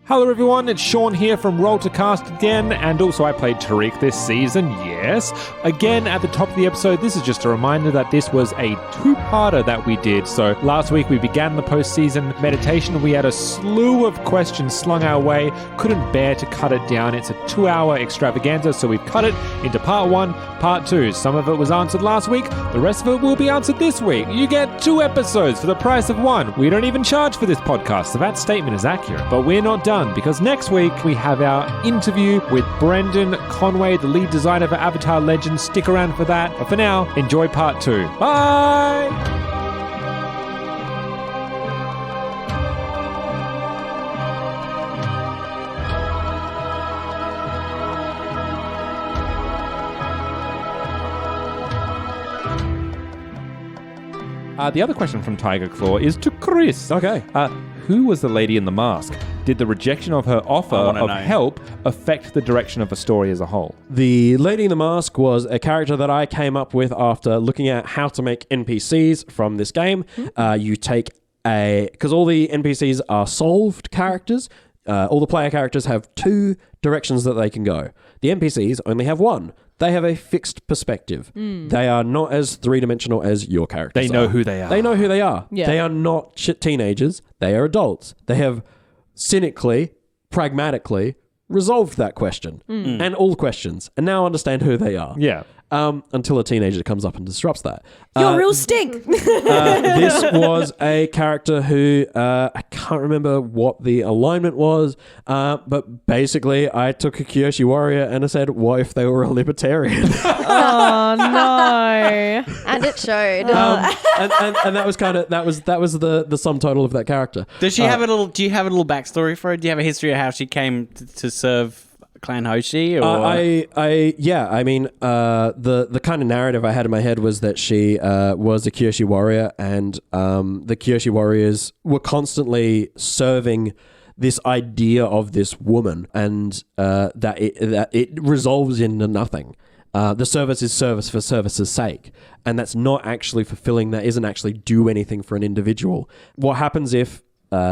Hello everyone, it's Sean here from Roll to Cast again, and also I played Tariq this season, yes. Again, at the top of the episode, this is just a reminder that this was a two-parter that we did. So last week we began the post-season meditation. We had a slew of questions slung our way, couldn't bear to cut it down. It's a 2-hour extravaganza, so we've cut it into part 1, part 2. Some of it was answered last week, the rest of it will be answered this week. You get 2 episodes for the price of 1. We don't even charge for this podcast, so that statement is accurate. But we're not done, because next week we have our interview with Brendan Conway, the lead designer for Avatar Legends. Stick around for that. But for now, enjoy part 2. Bye! The other question from Tiger Claw is to Chris. Okay. Who was the lady in the mask? Did the rejection of her offer of help affect the direction of the story as a whole? The Lady in the Mask was a character that I came up with after looking at how to make NPCs from this game. You take because all the NPCs are solved characters. All the player characters have 2 directions that they can go. The NPCs only have 1. They have a fixed perspective. They are not as 3-dimensional as your characters. They know who they are. They know who they are. Yeah. They are not teenagers. They are adults. They have cynically, pragmatically resolved that question and all questions, and now understand who they are. Yeah. Until a teenager comes up and disrupts that. You're real stink. This was a character who I can't remember what the alignment was, but basically I took a Kyoshi warrior and I said, what if they were a libertarian? Oh no! And it showed. and that was kind of that was the sum total of that character. Does she have a little? Do you have a little backstory for her? Do you have a history of how she came to serve Clan Hoshi? Or? I mean, the kind of narrative I had in my head was that she was a Kyoshi warrior, and the Kyoshi warriors were constantly serving this idea of this woman, and that it resolves into nothing. The service is service for service's sake, and that's not actually fulfilling. That isn't actually do anything for an individual. What happens if,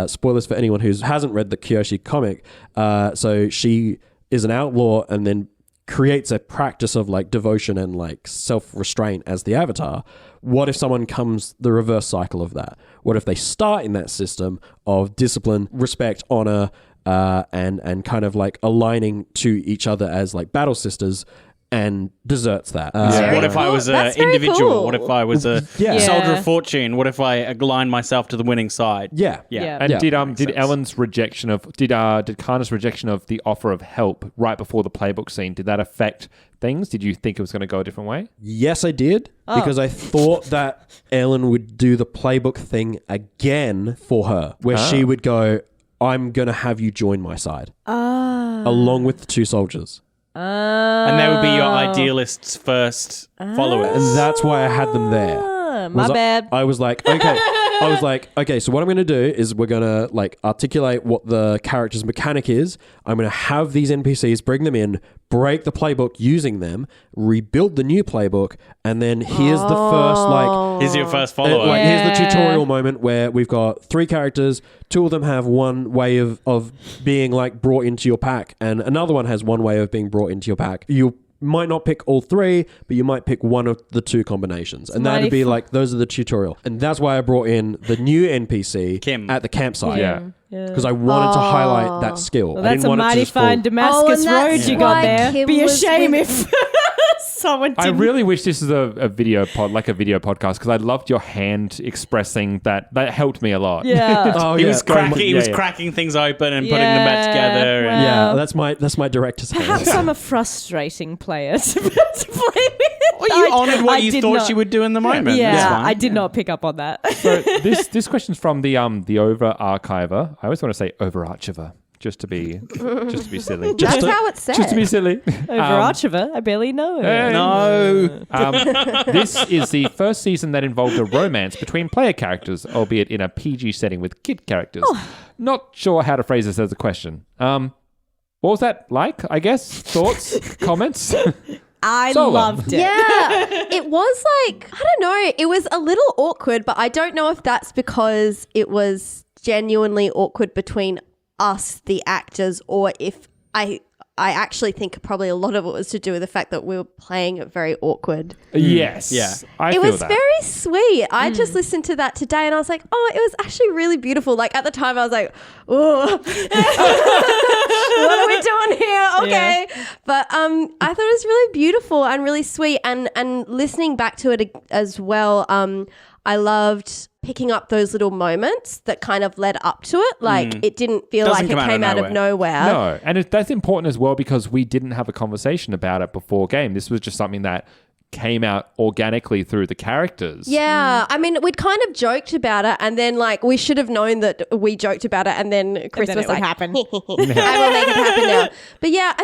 spoilers for anyone who hasn't read the Kyoshi comic, so she is an outlaw and then creates a practice of like devotion and like self-restraint as the avatar. What if someone comes the reverse cycle of that? What if they start in that system of discipline, respect, honor, and kind of like aligning to each other as like battle sisters, and deserts that? What if I was an individual? Cool. What if I was a soldier of fortune? What if I aligned myself to the winning side? Yeah. And did Ellen's rejection of did Kana's rejection of the offer of help right before the playbook scene, did that affect things? Did you think it was going to go a different way? Yes, I did, because I thought that Ellen would do the playbook thing again for her, where she would go, I'm going to have you join my side, along with the 2 soldiers. And they would be your idealist's first followers. And that's why I had them there. My bad. I was like, okay, so what I'm going to do is we're going to like articulate what the character's mechanic is. I'm going to have these NPCs, bring them in, break the playbook using them, rebuild the new playbook, and then here's the first like... Here's your first follower. Here's the tutorial moment where we've got 3 characters, 2 of them have one way of being like brought into your pack, and another one has one way of being brought into your pack. You might not pick all 3, but you might pick one of the 2 combinations. And that'd be like, those are the tutorial. And that's why I brought in the new NPC Kim at the campsite. Yeah. Because I wanted to highlight that skill. Well, I that's didn't a want it to mighty just fine fall. Damascus road you got there. Kim Be a was shame with- if someone I didn't. really wish this was a video podcast, because I loved your hand expressing that. That helped me a lot. Yeah. Oh, He yeah. was cracking things open and putting them back together. well. And Yeah, that's my director's hand. Perhaps I'm a frustrating player to play with. well, you honoured what I you did thought not- she would do in the moment. That's Yeah, fine. I did not pick up on that. So this question's from the over archiver. I always want to say overarchiver. Just to be silly. That's how it's said. Just to be silly. Overarchiver, I barely know. No. This is the first season that involved a romance between player characters, albeit in a PG setting with kid characters. Not sure how to phrase this as a question. What was that like, I guess? Thoughts? Comments? I Solo. loved it. Yeah, it was like, I don't know, it was a little awkward, but I don't know if that's because it was genuinely awkward between us, the actors, or if I actually think probably a lot of it was to do with the fact that we were playing it very awkward. Yes. Yeah. I It feel was that. very sweet. I just listened to that today and I was like, oh, it was actually really beautiful. Like at the time I was like, oh, what are we doing here? Okay. Yeah. But I thought it was really beautiful and really sweet. And listening back to it as well, I loved picking up those little moments that kind of led up to it. Like it didn't feel Doesn't like it come came out of nowhere. No, and that's important as well because we didn't have a conversation about it before game. This was just something that came out organically through the characters. Yeah, I mean, we'd kind of joked about it, and then like we should have known that we joked about it, and then Chris then was it would like, happen. "I will make it happen now." But yeah,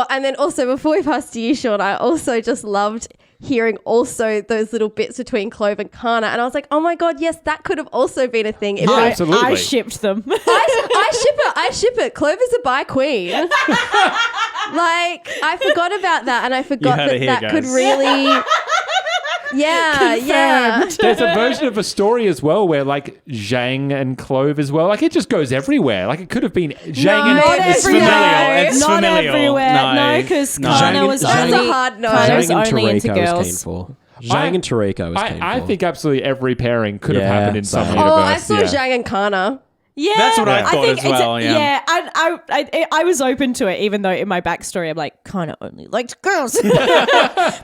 and then also before we passed to you, Sean, I also just loved hearing also those little bits between Clove and Kana, and I was like, oh my god, yes, that could have also been a thing. If Yeah, I absolutely. I shipped them. I ship it. Clove is a bi queen. Like I forgot about that, and I forgot heard it that here, could guys. really. Yeah. There's a version of a story as well where like Zhang and Clove as well. Like it just goes everywhere. Like it could have been Zhang and Not It's everywhere. familial. It's Not familial. everywhere. No. No, because No. Kana Zhang was and- only. That's a hard no. Kana was Zhang and only into Tarek I was keen girls. for. Zhang and Tarek I was keen for. I think absolutely every pairing could have Yeah, happened in some same. universe. Oh, I saw yeah. Zhang and Kana. Yeah, That's what I thought think as it's well, yeah. I was open to it, even though in my backstory I'm like, kind of only liked girls.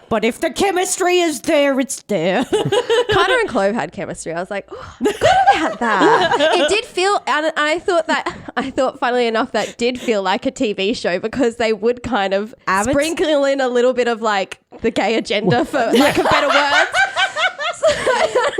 But if the chemistry is there, it's there. Kana and Clove had chemistry. I was like, oh, I forgot about that. It did feel, and I thought, funnily enough, that did feel like a TV show because they would kind of sprinkle in a little bit of like the gay agenda for lack of better words.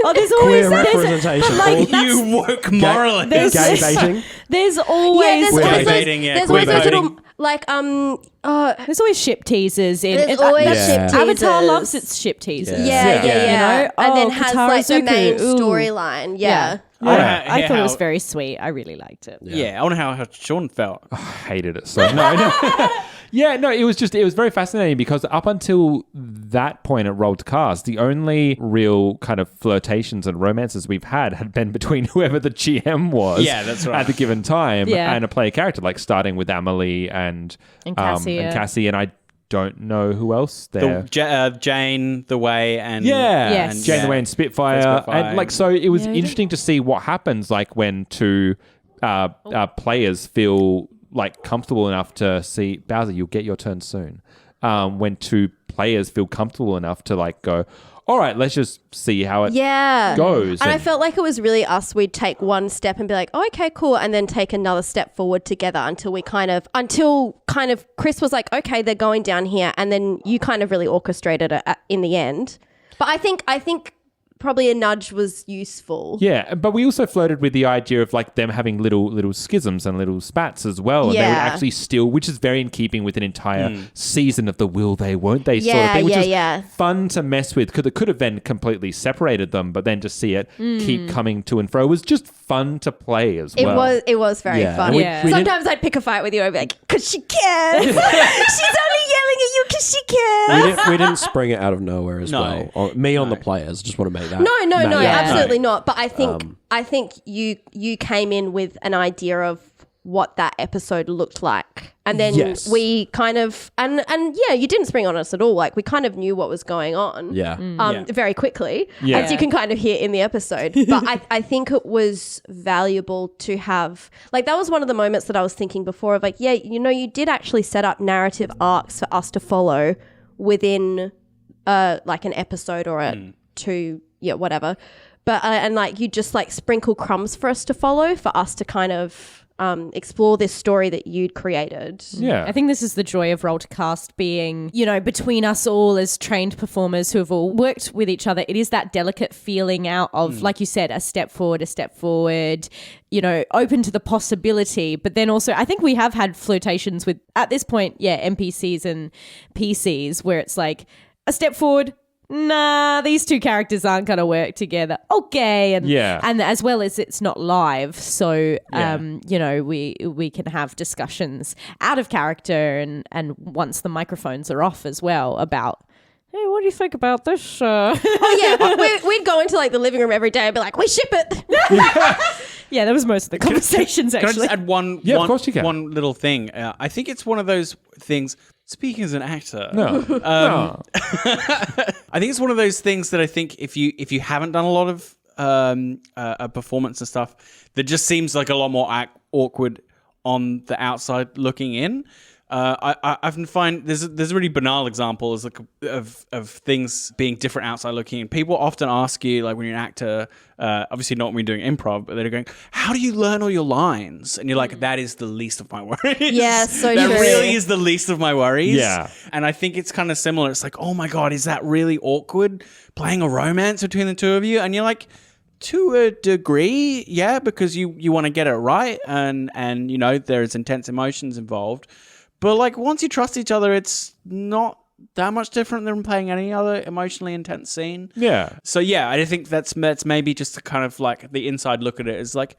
Oh, there's always Queer representation. like, All You woke morally. gay baiting. there's always Queer always baiting, yeah, there's queer always those baiting. little like there's always ship teasers in. there's always Yeah. ship teasers. Avatar loves its ship teasers. Yeah. You know? And then Oh, has Katara like the main Zuko, ooh. storyline. Yeah. I Yeah, thought it was how- very sweet. I really liked it. Yeah, I wonder how Sean felt. Hated it so. No. Yeah, no, it was very fascinating because up until that point at Roll to Cast, the only real kind of flirtations and romances we've had been between whoever the GM was Yeah, that's right. at the given time Yeah. and a player character, like starting with Amelie and Cassie, and I don't know who else there. Jane, The Way, and Yes. and, Jane the Way and Spitfire. And like, so it was Yeah, interesting to see what happens like when two players feel like comfortable enough to see Bowser, you'll get your turn soon. When two players feel comfortable enough to like go, all right, let's just see how it goes. And I felt like it was really us. We'd take one step and be like, oh, okay, cool. And then take another step forward together until Chris was like, okay, they're going down here. And then you kind of really orchestrated it in the end. But I think probably a nudge was useful. Yeah, but we also flirted with the idea of like them having little schisms and little spats as well. And they would Yeah. actually still, which is very in keeping with an entire season of the will they, won't they sort of Yeah, thing, which yeah. is fun to mess with because it could have then completely separated them, but then to see it keep coming to and fro was just fun to play as well. It was very Yeah. fun. We- Yeah. we Sometimes I'd pick a fight with you and be like, because she can. She's only yelling at you because she can. We didn't spring it out of nowhere as No. well. Me on the players. Just want to make that. No, Yeah. absolutely not. But I think you came in with an idea of what that episode looked like. And then Yes. we kind of and yeah, you didn't spring on us at all. Like we kind of knew what was going on. Yeah. Very quickly, Yeah. as you can kind of hear in the episode. But I think it was valuable to have, like, that was one of the moments that I was thinking before of like, yeah, you did actually set up narrative arcs for us to follow within like an episode or two, whatever. But and like you just like sprinkle crumbs for us to follow, for us to kind of explore this story that you'd created. Yeah. I think this is the joy of Roll to Cast being, between us all as trained performers who have all worked with each other. It is that delicate feeling out of, like you said, a step forward, open to the possibility. But then also, I think we have had flirtations with, at this point, NPCs and PCs where it's like a step forward, nah, these two characters aren't going to work together. Okay. And as well as it's not live. So, we can have discussions out of character and once the microphones are off as well about, hey, what do you think about this? Oh yeah, we'd go into like the living room every day and be like, we ship it. Yeah, that was most of the conversations, Can I actually. just add one? Yeah, of course you can. One little thing. I think it's one of those things. Speaking as an actor, No. No. I think it's one of those things that I think if you haven't done a lot of a performance and stuff, that just seems like a lot more awkward on the outside looking in. I often find there's a really banal example of things being different outside looking in. People often ask you, like when you're an actor, obviously not when you're doing improv, but they're going, how do you learn all your lines? And you're like, that is the least of my worries. Yeah, so that true. really is the least of my worries. Yeah. And I think it's kind of similar. It's like, oh my God, is that really awkward playing a romance between the two of you? And you're like, to a degree, yeah, because you want to get it right and you know, there's intense emotions involved. But like once you trust each other, it's not that much different than playing any other emotionally intense scene. Yeah. So yeah, I think that's maybe just a kind of like the inside look at it is like,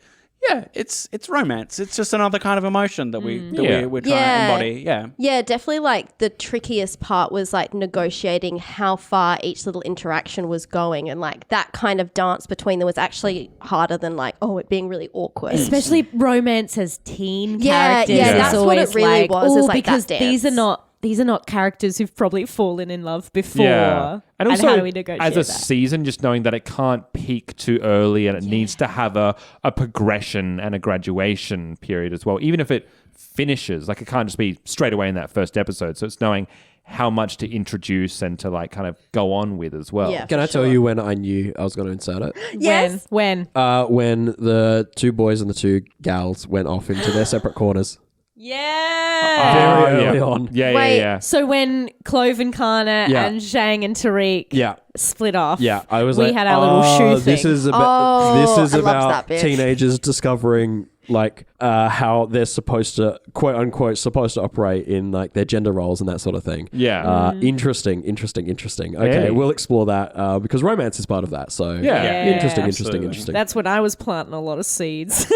yeah, it's romance. It's just another kind of emotion that we're trying to embody. Yeah. Yeah, definitely like the trickiest part was like negotiating how far each little interaction was going, and like that kind of dance between them was actually harder than like, it being really awkward. Especially romance as teen Yeah, characters. yeah, It's that's what always it really like, was, is like because that these are dance. these are not characters who've probably fallen in love before. Yeah. And also, how do we negotiate as a that? season, just knowing that it can't peak too early and it needs to have a progression and a graduation period as well. Even if it finishes, like it can't just be straight away in that first episode. So it's knowing how much to introduce and to like kind of go on with as well. Yeah. Can I tell you when I knew I was going to insert it? Yes. When? When the two boys and the two gals went off into their separate corners. Yeah. Very early on. Yeah, Wait. yeah. So when Clove and Kana Yeah. and Zhang and Tariq Yeah. split off, Yeah, I was we like, had our little shoe this thing. is about Oh, this is I loved about that bit. teenagers discovering like how they're supposed to quote unquote supposed to operate in like their gender roles and that sort of thing. Yeah. Interesting. Okay, Hey. we'll explore that because because romance is part of that. So Yeah. interesting. Absolutely. That's when I was planting a lot of seeds.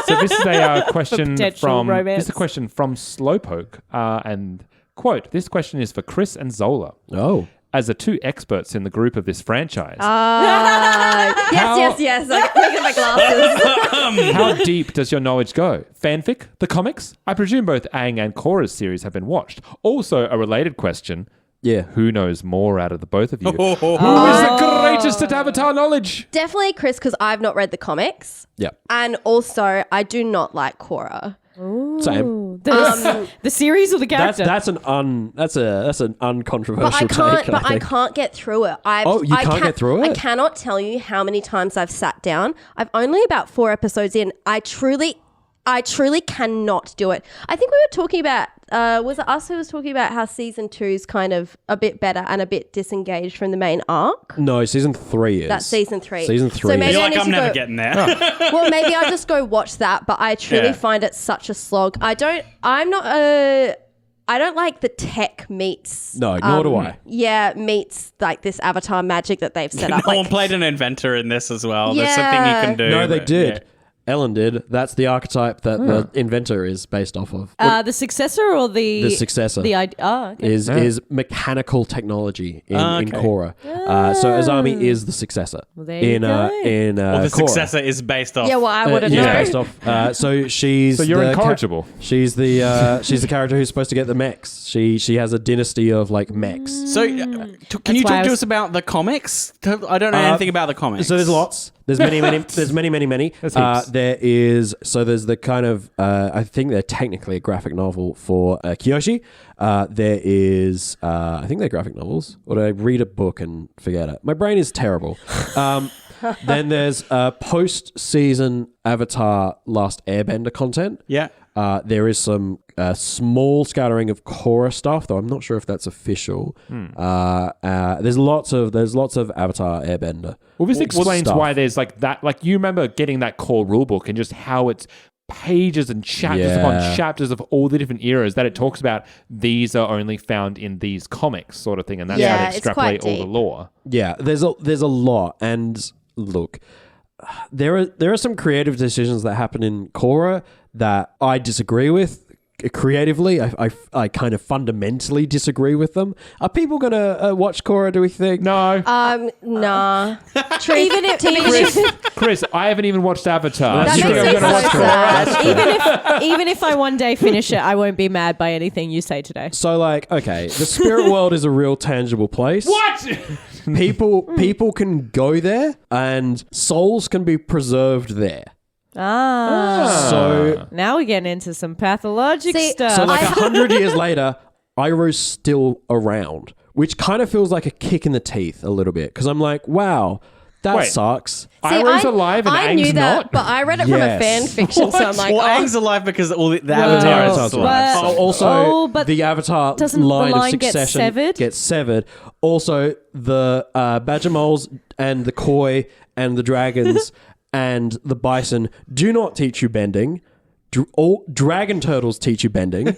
So this is a question potential from romance. this is a question from Slowpoke and quote, this question is for Chris and Zola. Oh. As the two experts in the group of this franchise, Yes. Like, look at my glasses. how deep does your knowledge go? Fanfic? The comics? I presume both Aang and Korra's series have been watched. Also, a related question. Yeah. Who knows more out of the both of you? Who is the greatest at Avatar knowledge? Definitely Chris, because I've not read the comics. Yeah. And also, I do not like Korra. Same. The series or the character? That's an uncontroversial take. I can't get through it. You can't get through it? I cannot tell you how many times I've sat down. I've only about 4 episodes in. I truly cannot do it. I think we were talking about, was it us who was talking about how season 2 is kind of a bit better and a bit disengaged from the main arc? No, season 3 is. That's season 3. Season 3. So maybe You're I like, need I'm to never go- getting there. Well, maybe I'll just go watch that, but I truly find it such a slog. I don't like the tech meets. No, nor do I. Yeah, meets like this Avatar magic that they've set up. No like, one played an inventor in this as well. There's something you can do. No, they but, did. yeah. Ellen did. That's the archetype that the inventor is based off of. the successor or the successor okay. is mechanical technology in Okay. Korra. So Azami is the successor. there you go. Well, the Korra. successor is based off. yeah, well, I wouldn't Yeah, know. based off. So she's. So you're the incorrigible. she's the character who's supposed to get the mechs. She has a dynasty of like mechs. So, can you why talk I to was- us about the comics? I don't know anything about the comics. So there's lots. There's many. There's many. There's heaps. There's the kind of I think they're technically a graphic novel for Kyoshi. There is I think they're graphic novels. Or did I read a book and forget it? My brain is terrible. Then there's post-season Avatar Last Airbender content. Yeah. There is some small scattering of Korra stuff, though I'm not sure if that's official. There's lots of Avatar Airbender. Well, this explains stuff. why there's like that. Like you remember getting that core rulebook and just how it's pages and chapters upon Yeah. chapters of all the different eras that it talks about. These are only found in these comics, sort of thing, and that's Yeah, how they it's extrapolate quite all the deep. lore. Yeah, there's a lot, and look, there are some creative decisions that happen in Korra that I disagree with creatively, I kind of fundamentally disagree with them. Are people going to watch Korra, do we think? No. Nah. Chris, I haven't even watched Avatar. That You makes think I'm me gonna so watch sad. Korra? Even if I one day finish it, I won't be mad by anything you say today. So, like, okay, the spirit world is a real tangible place. What? People can go there, and souls can be preserved there. So, Now we're getting into some pathologic stuff. so like 100 years later, Iroh's still around, which kind of feels like a kick in the teeth a little bit, because I'm like, wow, that Wait. sucks. Iroh's alive and I Aang's knew that, not? but I read it from a Yes. fan fiction, so I'm like, Well, Aang's alive because all the Avatar is Avatar's alive. alive. So- Also, but the Avatar doesn't the line of line get succession severed? gets severed. Also, the badger moles and the koi and the dragons and the bison do not teach you bending. All dragon turtles teach you bending.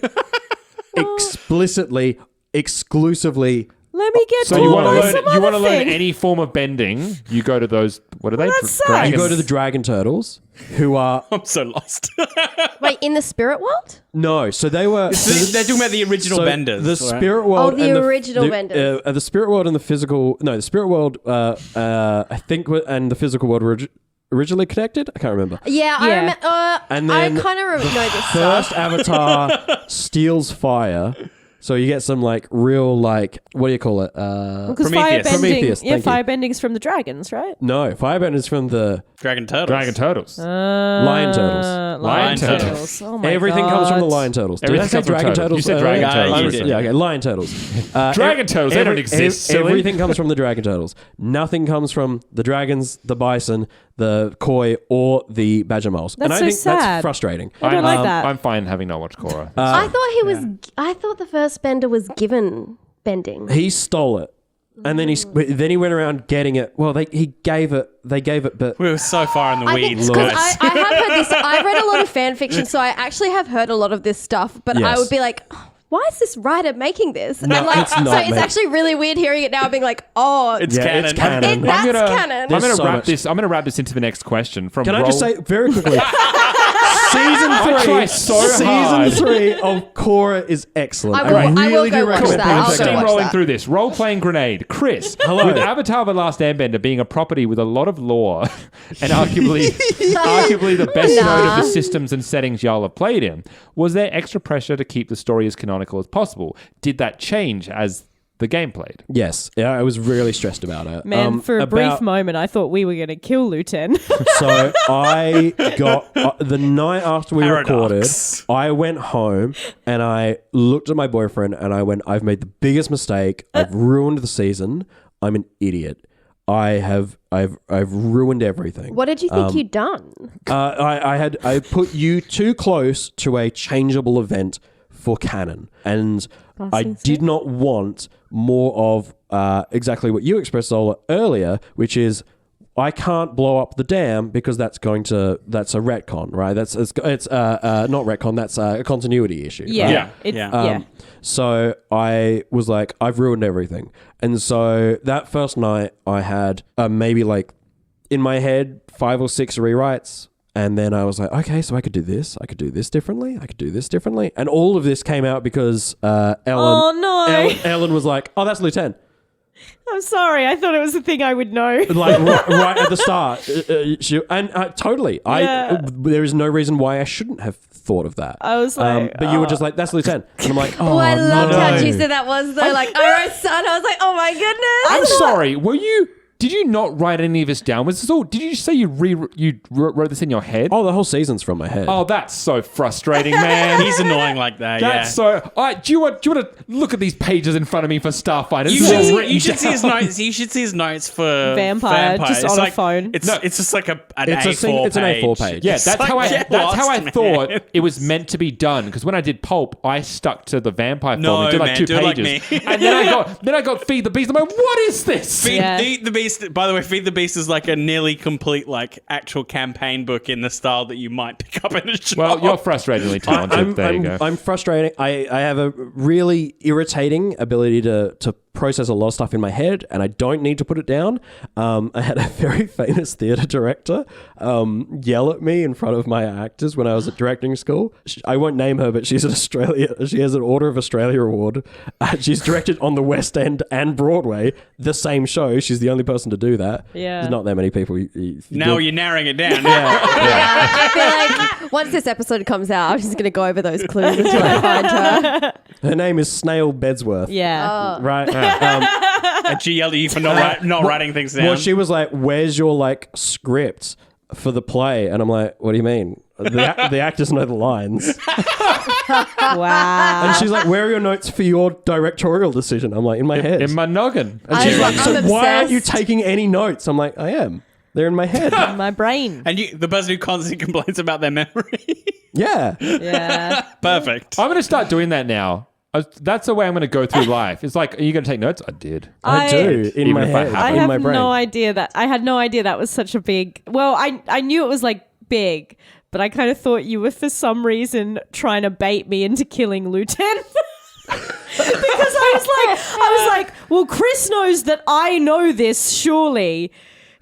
Explicitly, exclusively. Let me get So to you want to some learn? You other want to learn thing. any form of bending? You go to those. What are they? that sucks. Dragons. You go to the dragon turtles, who are I'm so lost. wait, in the spirit world? no. So they were. They're talking about the original So benders. The right? spirit world. Oh, the and original benders. The spirit world and the physical. No, the spirit world. I think, and the physical world were originally connected. I can't remember. Yeah, I Yeah. remember. And I then kind of know this First stuff. Avatar steals fire. So you get some like real like what do you call it? Because Prometheus. Prometheus, thank you. firebending's from the dragons, right? No, firebend is from the Dragon turtles. Dragon turtles. lion turtles. Lion turtles. Oh my Everything comes from the lion turtles. Did I Everything say comes from dragon turtles. turtles? You said dragon earlier? turtles. You did. Yeah, okay, lion turtles. Dragon turtles, they don't exist, silly. Everything comes from the dragon turtles. Nothing comes from the dragons, the bison, the koi, or the badger moles. That's and I so think sad. that's frustrating. I don't like that. I'm fine having not watched Korra. I thought he was. I thought the first bender was given bending. He stole it. And then he went around getting it. Well, they gave it, but We were so far in the I think weeds. because guys. I have heard this. I've read a lot of fan fiction, so I actually have heard a lot of this stuff. But I Yes. would be like, oh, why is this writer making this? No, and like, it's so not, it's mate. actually really weird hearing it now, being like, oh, It's yeah, canon. it's canon. that's I'm gonna, canon. I'm going There's to so wrap much. this. I'm going to wrap this into the next question. From Can I just say very quickly? Season I 3. try so hard. Season 3 of Korra is excellent. I will really go do watch recommend that. people I'll check go it out. watch Steamrolling that. through this. Role playing grenade. Chris, Hello. with Avatar: The Last Airbender being a property with a lot of lore and arguably the best known of the systems and settings y'all have played in, was there extra pressure to keep the story as canonical as possible? Did that change as the game played? Yes, yeah, I was really stressed about it. Man, for a brief about- moment, I thought we were going to kill Luten. So I got the night after we Paradox. recorded, I went home and I looked at my boyfriend and I went, I've made the biggest mistake. I've ruined the season. I'm an idiot. I've ruined everything. what did you think you'd done? I put you too close to a changeable event for canon, and I did not want more of exactly what you expressed, Zola, earlier, which is I can't blow up the dam because that's a retcon, right? It's not retcon. That's a continuity issue. yeah. right? Yeah. It's, Yeah. yeah. So I was like, I've ruined everything. And so that first night I had maybe like in my head 5 or 6 rewrites. And then I was like, okay, so I could do this. I could do this differently. I could do this differently. And all of this came out because Ellen, Oh, no. Ellen was like, oh, that's Lieutenant. I'm sorry. I thought it was a thing I would know. Like right at the start. Totally. Yeah. There is no reason why I shouldn't have thought of that. I was like, but you were just like, that's Lieutenant. And I'm like, oh, Oh, I loved no. how juicy that was, though. Like, I wrote son. I was like, oh my goodness. I'm sorry. Did you not write any of this down? Was this all? Did you say you wrote this in your head? Oh, the whole season's from my head. Oh, that's so frustrating, man. He's annoying like that. That's yeah. so. All right, do you want to look at these pages in front of me for Starfighter? You This is all should, written you should see his down. notes. You should see his notes for Vampire, just It's on a like, phone. It's just like an It's A4 it's an A4 page. Yeah, It's that's like, how I. get That's how I lost, man. thought it was meant to be done. Because when I did Pulp, I stuck to the vampire No, form and did like man, 2 do it like pages, me. and then I got Feed the Beast. I'm like, what is this? Feed the Beast. By the way, Feed the Beast is like a nearly complete like actual campaign book in the style that you might pick up in a shop. Well, you're frustratingly talented. There you go. I'm frustrating. I have a really irritating ability to process a lot of stuff in my head and I don't need to put it down. I had a very famous theatre director yell at me in front of my actors when I was at directing school. I won't name her, but she's an Australia. She has an Order of Australia award. She's directed on the West End and Broadway the same show. She's the only person to do that. Yeah. There's not that many people. Now you're narrowing it down. I feel like once this episode comes out, I'm just going to go over those clues until I find her. Her name is Snail Bedsworth. Yeah. Right. And she yelled at you for not writing things down. Well, she was like, "Where's your like script for the play?" And I'm like, "What do you mean? The actors know the lines." Wow. And she's like, "Where are your notes for your directorial decision?" I'm like, "In my head." In my noggin. And she's like, "So I'm why aren't you obsessed. taking any notes?" I'm like, "I am. They're in my head." My brain. And the person who constantly complains about their memory. Yeah. Yeah. Perfect. I'm going to start doing that now. That's the way I'm going to go through life. It's like, are you going to take notes? I did. I do. In Even my if I head. haven't. I in have my brain. no idea that I had no idea that was such a big. Well, I knew it was like big, but I kind of thought you were for some reason trying to bait me into killing Lieutenant. Because I was like, well, Chris knows that I know this. Surely.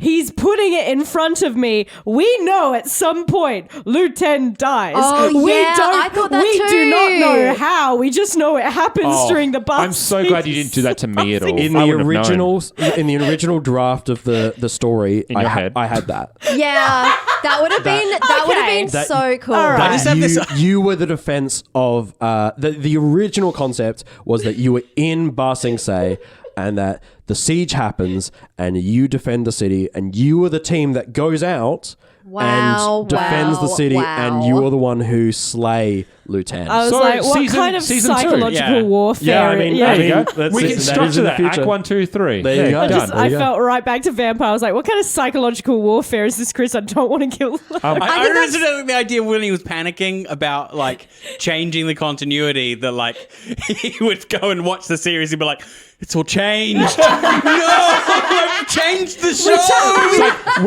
He's putting it in front of me. We know at some point Lieutenant dies. Oh, yeah, I thought that we too. do not know how. We just know it happens during the bus. I'm so glad you didn't do that to me at all. In I the wouldn't have known. original draft of the story, In your head. I had that. Yeah, that would have been That- so cool. All right. I just have you, this. you were the defense of the original concept was that you were in Ba Sing Se and that the siege happens and you defend the city and you are the team that goes out Wow, and defends the wow, city wow. and you are the one who slay Lieutenant. I was So like, what season- kind of season two. psychological Yeah. warfare? Yeah, I mean, There you go. that's We it. can That is structure in the that. future. Act 1, 2, 3. There you go. Done. There I you go. felt right back to vampire. I was like, what kind of psychological warfare is this, Chris? I don't want to kill. I originally the idea when he was panicking about like changing the continuity that like he would go and watch the series and be like, it's all changed. No, I've changed the show.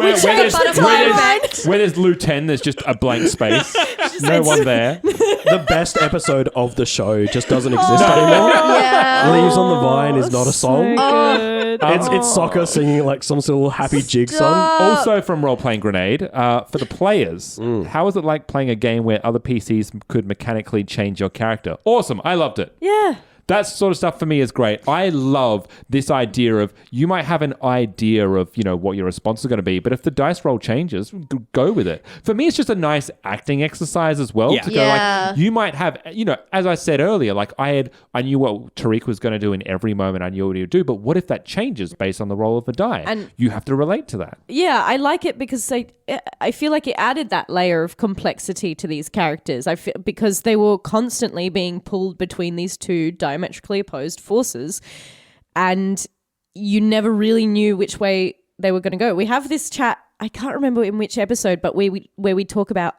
Where there's Lieutenant, there's just a blank space. No one there. The best episode of the show just doesn't exist anymore. Yeah. Leaves on the Vine is not a song. Good. It's soccer singing like some sort of happy jig song. Also from Role Playing Grenade, for the players, how is it like playing a game where other PCs could mechanically change your character? Awesome. I loved it. Yeah. That sort of stuff for me is great. I love this idea of you might have an idea of, what your response is going to be, but if the dice roll changes, go with it. For me, it's just a nice acting exercise as well. Yeah. To go like, you might have, as I said earlier, like I knew what Tariq was going to do in every moment. I knew what he would do, but what if that changes based on the roll of the die? And- you have to relate to that. Yeah, I like it because I feel like it added that layer of complexity to these characters. I feel because they were constantly being pulled between these two diametrically opposed forces, and you never really knew which way they were going to go. We have this chat. I can't remember in which episode, but where we talk about,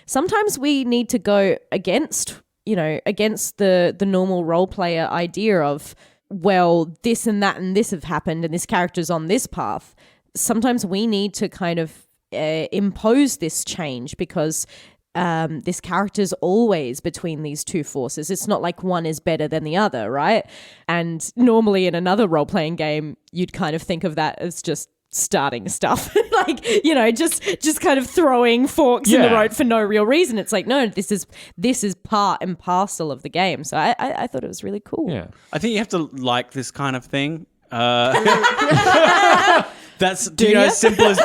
sometimes we need to go against the normal role player idea of, well, this and that and this have happened and this character's on this path. Sometimes we need to kind of impose this change because this character's always between these two forces. It's not like one is better than the other, right? And normally in another role-playing game, you'd kind of think of that as just starting stuff. just kind of throwing forks in the Yeah. road for no real reason. It's like, no, this is part and parcel of the game. So I thought it was really cool. Yeah. I think you have to like this kind of thing. That's simple as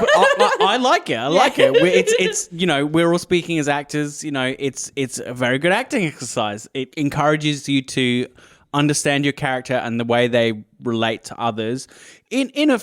I like it. I like it. It's we're all speaking as actors. It's a very good acting exercise. It encourages you to understand your character and the way they relate to others in a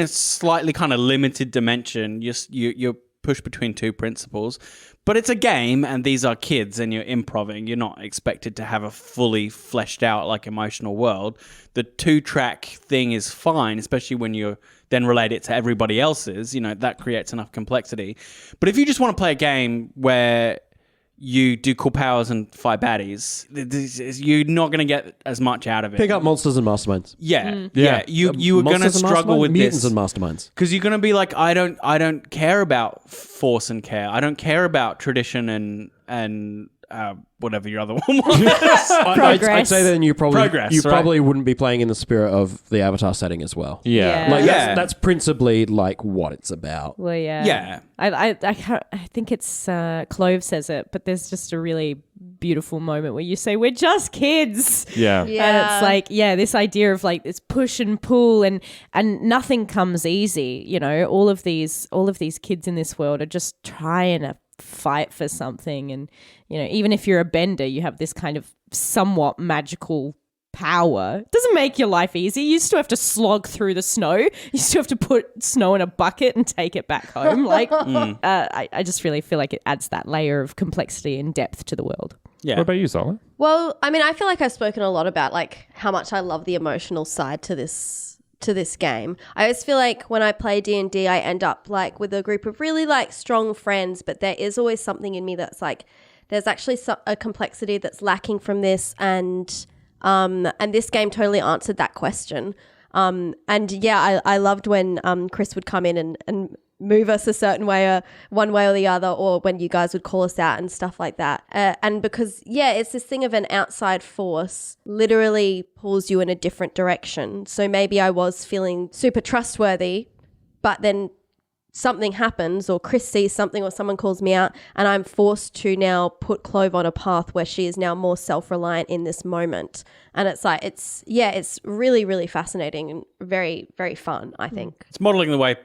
slightly kind of limited dimension. You're pushed between two principles. But it's a game, and these are kids, and you're improving. You're not expected to have a fully fleshed out, like, emotional world. The 2-track thing is fine, especially when you then relate it to everybody else's. That creates enough complexity. But if you just want to play a game where you do cool powers and fight baddies, you're not going to get as much out of it. Pick up Monsters and Masterminds. Yeah. Yeah. You were going to Monsters and struggle Masterminds? with Mutants this. and Masterminds. Because you're going to be like, I don't care about force and care. I don't care about tradition and whatever your other one was. I'd say then you probably Progress, right? probably wouldn't be playing in the spirit of the Avatar setting as well. Yeah. Like Yeah. that's principally like what it's about. Well, yeah. Yeah. I think it's Clove says it, but there's just a really beautiful moment where you say, we're just kids. Yeah. Yeah. And it's like, this idea of like this push and pull and nothing comes easy. You know, all of these kids in this world are just trying to fight for something. And, you know, even if you're a bender, you have this kind of somewhat magical power. It doesn't make your life easy. You still have to slog through the snow. You still have to put snow in a bucket and take it back home. Like, I just really feel like it adds that layer of complexity and depth to the world. Yeah. What about you, Zola? Well, I mean, I feel like I've spoken a lot about like how much I love the emotional side to this game. I always feel like when I play D&D, I end up like with a group of really like strong friends, but there is always something in me that's like, there's actually a complexity that's lacking from this, and this game totally answered that question. And yeah, I loved when Chris would come in and move us a certain way, one way or the other, or when you guys would call us out and stuff like that. And because, it's this thing of an outside force literally pulls you in a different direction. So maybe I was feeling super trustworthy, but then something happens or Chris sees something or someone calls me out and I'm forced to now put Clove on a path where she is now more self-reliant in this moment. And it's like, it's really, really fascinating and very, very fun, I think. It's modeling the way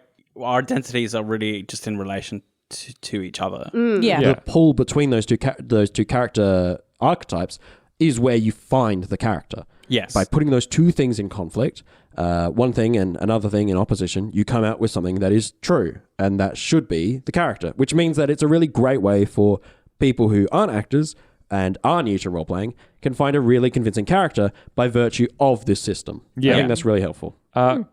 our identities are really just in relation to each other. Yeah. The pull between those two character archetypes is where you find the character. Yes. By putting those two things in conflict, one thing and another thing in opposition, you come out with something that is true, and that should be the character, which means that it's a really great way for people who aren't actors and are new to role-playing can find a really convincing character by virtue of this system. Yeah. I think that's really helpful.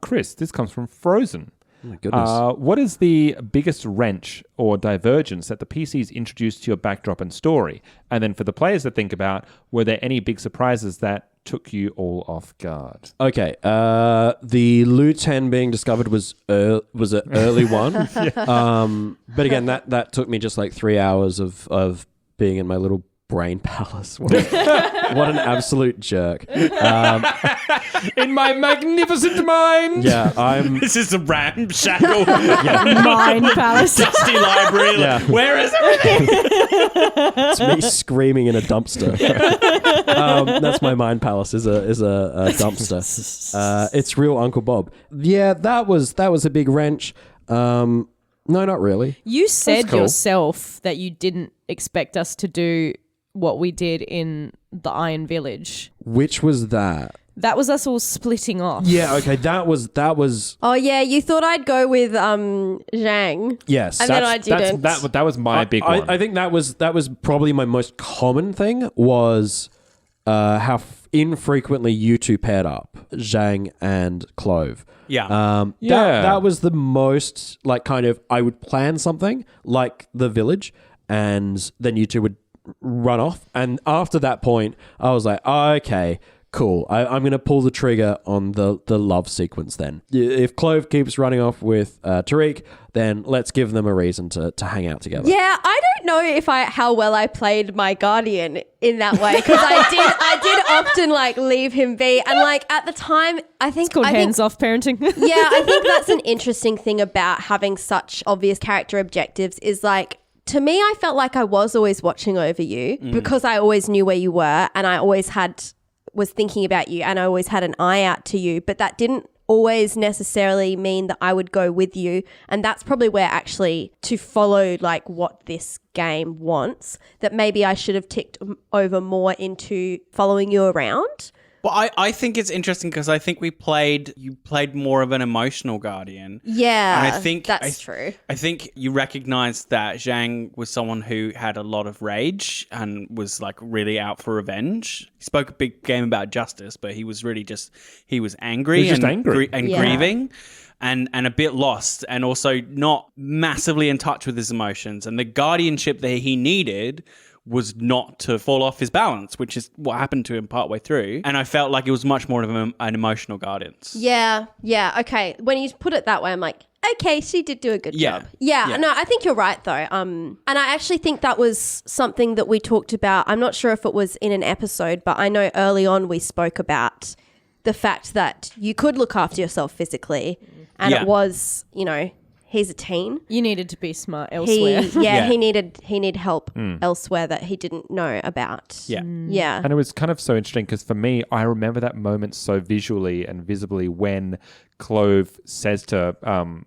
Chris, this comes from Frozen. Oh my goodness. What is the biggest wrench or divergence that the PCs introduced to your backdrop and story? And then for the players to think about, were there any big surprises that took you all off guard? Okay, the Lu-10 being discovered was an early one. But again, that took me just like 3 hours of being in my little brain palace. What an absolute jerk. In my magnificent mind! Yeah, I'm... This is a ramshackle Mind palace. dusty library. Yeah. Where is everything? It's me screaming in a dumpster. That's my mind palace is a dumpster. It's real Uncle Bob. Yeah, that was a big wrench. No, not really. You said cool. yourself that you didn't expect us to do what we did in the Iron Village. Which was that? That was us all splitting off. Yeah, okay, that was Oh yeah, you thought I'd go with Zhang. yes. And then I didn't. That was my big one. I think that was probably my most common thing was how infrequently you two paired up, Zhang and Clove. Yeah. That was the most like kind of I would plan something like the village, and then you two would run off. And after that point, I was like, okay, cool. I'm going to pull the trigger on the love sequence then. If Clove keeps running off with Tariq, then let's give them a reason to hang out together. Yeah, I don't know how well I played my guardian in that way, because I did often like leave him be, and like at the time I think It's called hands-off parenting. Yeah, I think that's an interesting thing about having such obvious character objectives is like, to me, I felt like I was always watching over you because I always knew where you were and I always was thinking about you and I always had an eye out to you, but that didn't always necessarily mean that I would go with you. And that's probably where actually to follow like what this game wants, that maybe I should have ticked over more into following you around. Well, I think it's interesting because I think you played more of an emotional guardian. Yeah, And I think that's true. I think you recognized that Zhang was someone who had a lot of rage and was like really out for revenge. He spoke a big game about justice, but he was really he was angry. He was just angry. and Yeah. grieving. And a bit lost, and also not massively in touch with his emotions. And the guardianship that he needed was not to fall off his balance, which is what happened to him partway through. And I felt like it was much more of an emotional guidance. Yeah. Okay. When you put it that way, I'm like, okay, she did do a good job. Yeah. No, I think you're right though. And I actually think that was something that we talked about. I'm not sure if it was in an episode, but I know early on we spoke about the fact that you could look after yourself physically, and it was, he's a teen. You needed to be smart elsewhere. He needed help elsewhere that he didn't know about. Yeah. Yeah. And it was kind of so interesting because for me, I remember that moment so visually and visibly when Clove says to,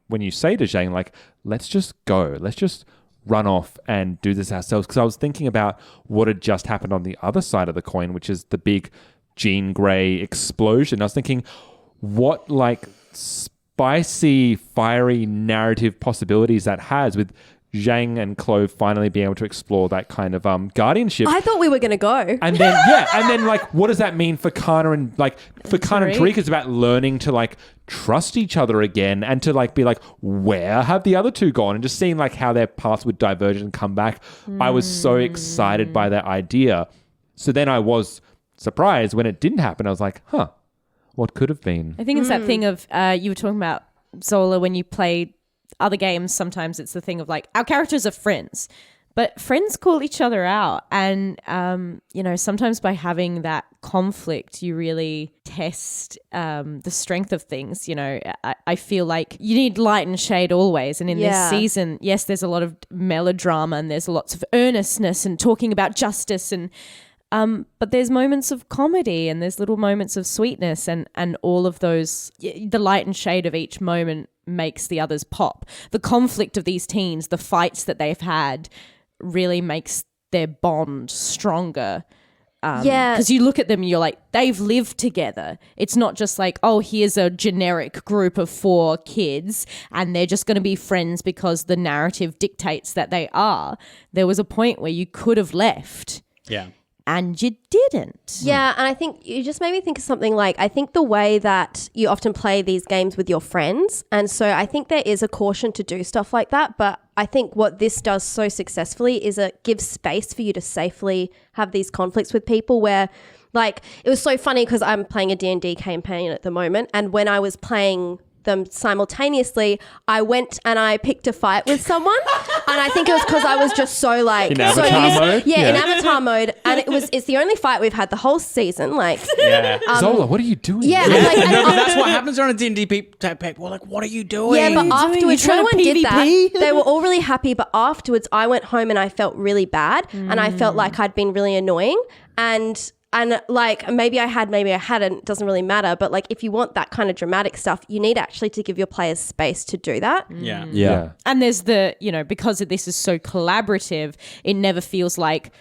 when you say to Zhang, like, let's just go. Let's just run off and do this ourselves. Because I was thinking about what had just happened on the other side of the coin, which is the big Jean Grey explosion. I was thinking, what like spicy, fiery narrative possibilities that has with Zhang and Clove finally being able to explore that kind of guardianship. I thought we were going to go. And then like, what does that mean for Kana and like for Kana and Tariq? It's about learning to like trust each other again and to like be like, where have the other two gone? And just seeing like how their paths would diverge and come back. I was so excited by that idea. So then I was surprised when it didn't happen. I was like, what could have been? I think it's that thing of, you were talking about, Zola, when you play other games, sometimes it's the thing of like, our characters are friends, but friends call each other out. And, sometimes by having that conflict, you really test the strength of things. I feel like you need light and shade always. And in this season, yes, there's a lot of melodrama and there's lots of earnestness and talking about justice and but there's moments of comedy and there's little moments of sweetness and all of those, the light and shade of each moment makes the others pop. The conflict of these teens, the fights that they've had really makes their bond stronger. Because you look at them and you're like, they've lived together. It's not just like, oh, here's a generic group of 4 kids and they're just going to be friends because the narrative dictates that they are. There was a point where you could have left. Yeah. And you didn't. Yeah, and I think you just made me think of something like, I think the way that you often play these games with your friends, and so I think there is a caution to do stuff like that, but I think what this does so successfully is it gives space for you to safely have these conflicts with people where, like, it was so funny because I'm playing a D&D campaign at the moment, and when I was playing them simultaneously, I went and I picked a fight with someone, and I think it was because I was just so like in avatar mode. Yeah, in avatar mode, and it's the only fight we've had the whole season. Like, Zola, what are you doing? Yeah, Yeah, like, no, but that's what happens on a D&D people. We're like, what are you doing? yeah, but afterwards, You no trying one to did that. PvP? They were all really happy, but afterwards, I went home and I felt really bad, and I felt like I'd been really annoying, and like maybe I had, maybe I hadn't, doesn't really matter. But like if you want that kind of dramatic stuff, you need actually to give your players space to do that. Yeah. And there's the, because this is so collaborative, it never feels like